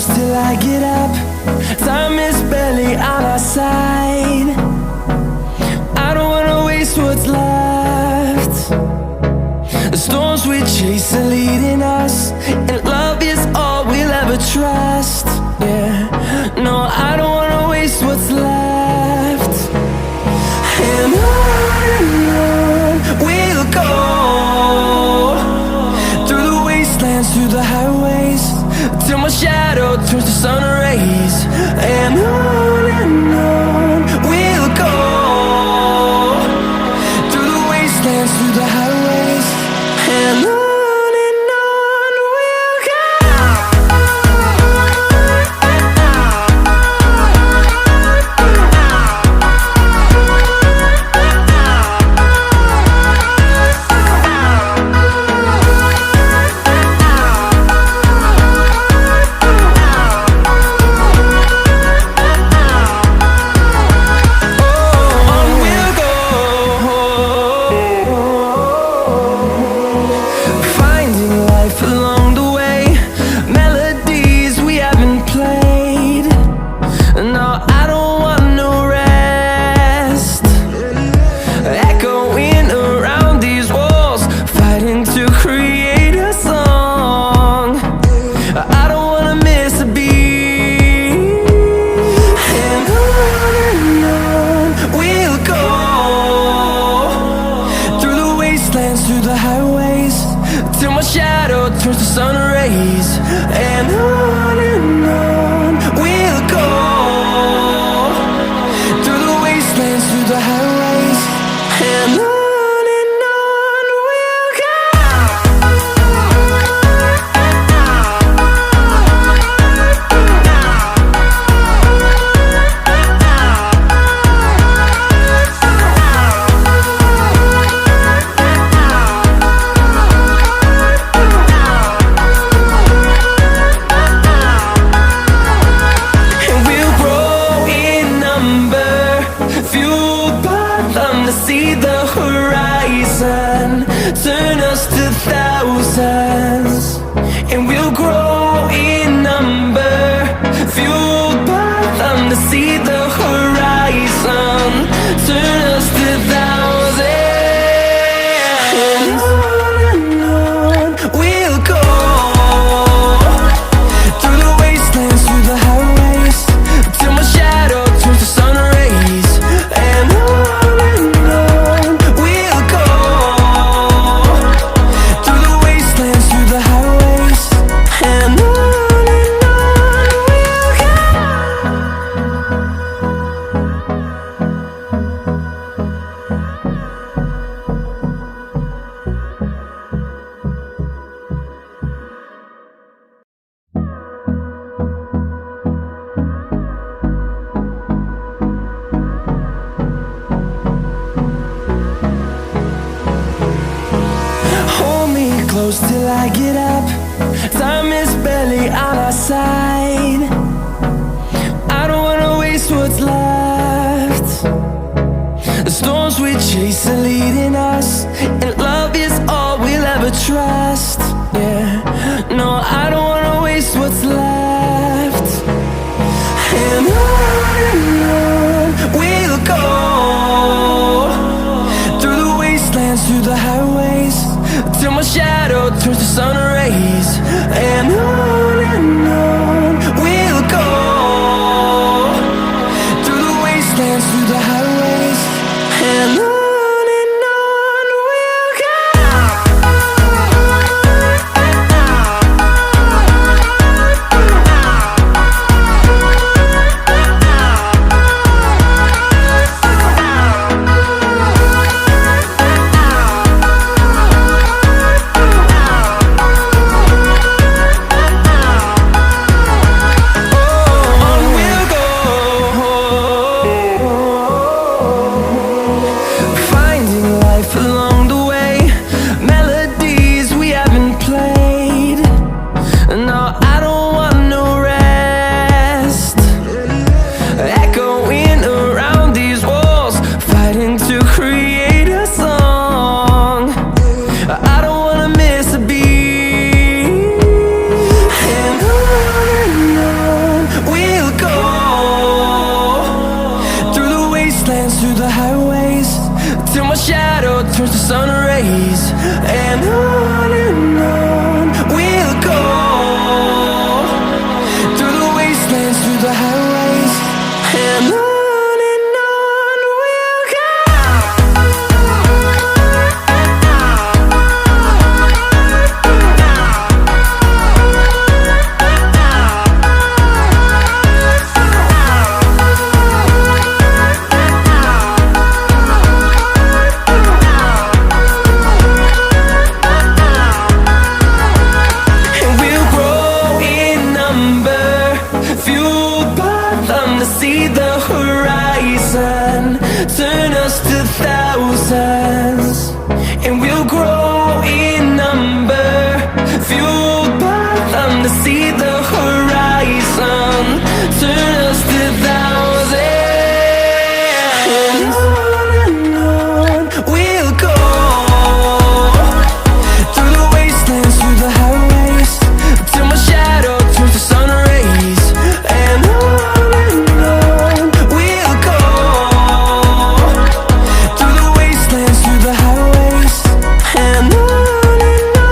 close till I get up. Time is barely on our side. I don't wanna waste what's left. The storms we chase are leading us, and love is all we'll ever trust. Yeah, no, I don't wanna waste what's left. And on we'll go, through the wastelands, through the highways, till my shadow turns to sun rays. And on we'll go, through the wastelands, through the highways, and on we'll go. Through the highways, till my shadow turns to sun rays. And on we'll go, through the wastelands, through the highways, and on we'll go. See the horizon, turn us to thousands, and we'll grow in number, fueled by them to see the horizon, turn us to thousands. And on we'll go, through the wastelands, through the highways, till my shadow turns to sun rays. And close till I get up. Time is barely on our side. I don't wanna waste what's left. The storms we chase are leading us, and love is all we'll ever trust. Yeah, no, I don't wanna waste what's left. And on we'll go, through the wastelands, through the highways, till my shadow turns to sun rays. And on we'll go, through the wastelands, through the highways, and on we'll go. horizon, turn us to thousands, and we'll grow in number, fueled by them to see the horizon, turn us to thousands, and on we'll go, through the wastelands, through the highways, till my shadow turns to sun rays, and on we'll go, through the wastelands, through the highways, and on we'll go.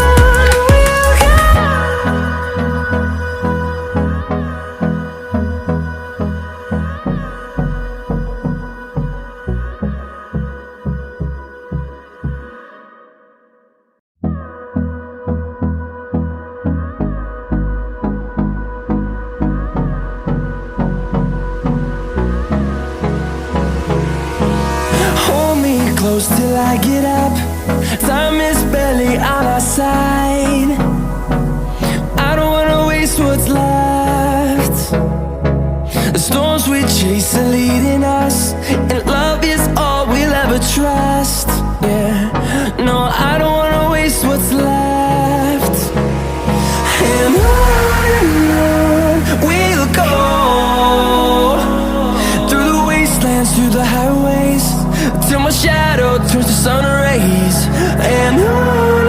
Hold me close till I get up. Time is barely on our side. I don't wanna waste what's left. The storms we chase are leading us, and love is all we'll ever trust. Yeah, no, I don't wanna waste what's left. And on we'll go, through the wastelands, through the highways, till my shadow turns to sun rays, and on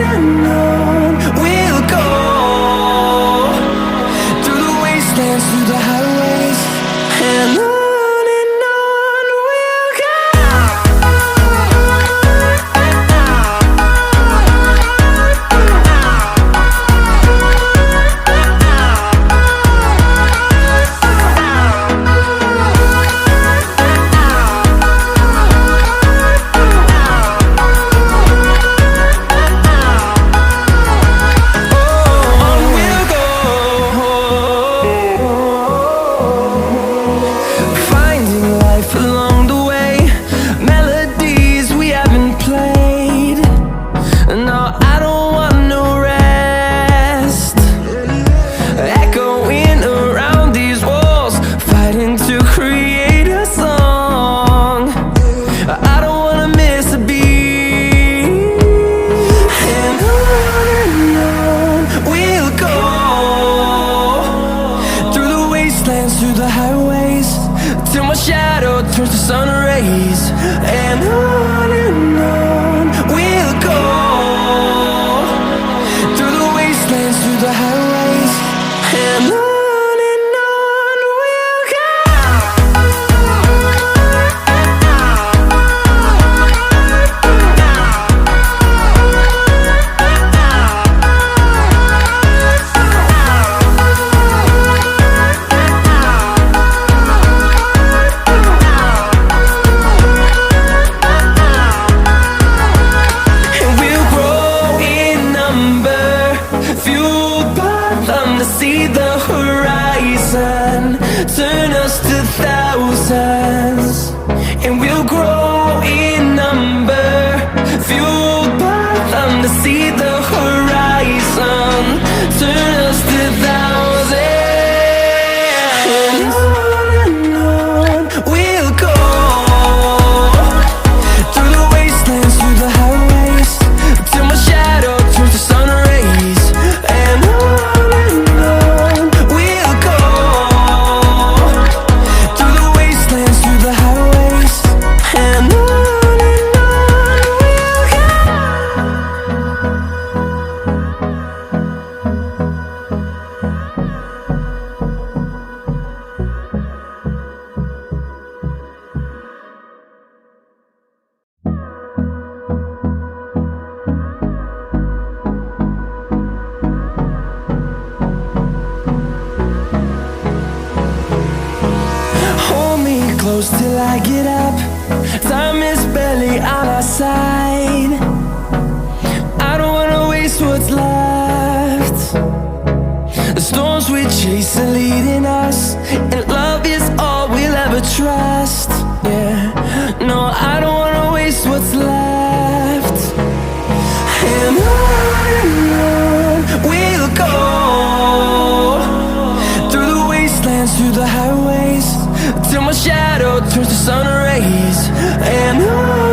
we'll go, through the wastelands, through the highways, and on we'll go. Finding life along the way, melodies we haven't played. No, I don't want no rest. Echoing around these walls, fighting to create a song. I don't wanna miss a beat. And on we'll go, through the wastelands, through the highways, till my shadow turns to sun rays, and on we'll go, through the wastelands, through the highways, and on we'll go. And we'll grow in number, fueled by them to see the horizon, turn us to thousands, and we'll grow in number, fueled by them to see the horizon, turn us to thousands, and on we'll go, through the wastelands, through the highways, till my shadow turns to sun rays, and on we'll go, through the wastelands, through the highways, and on we'll go. Hold me close till I get up. Time is barely on our side. I don't wanna waste what's left. The storms we chase are leading us, and love is all we'll ever trust. Yeah, no, I don't wanna waste what's left. And on we'll go, through the wastelands, through the highways, till my shadow turns towards the sun rays. And on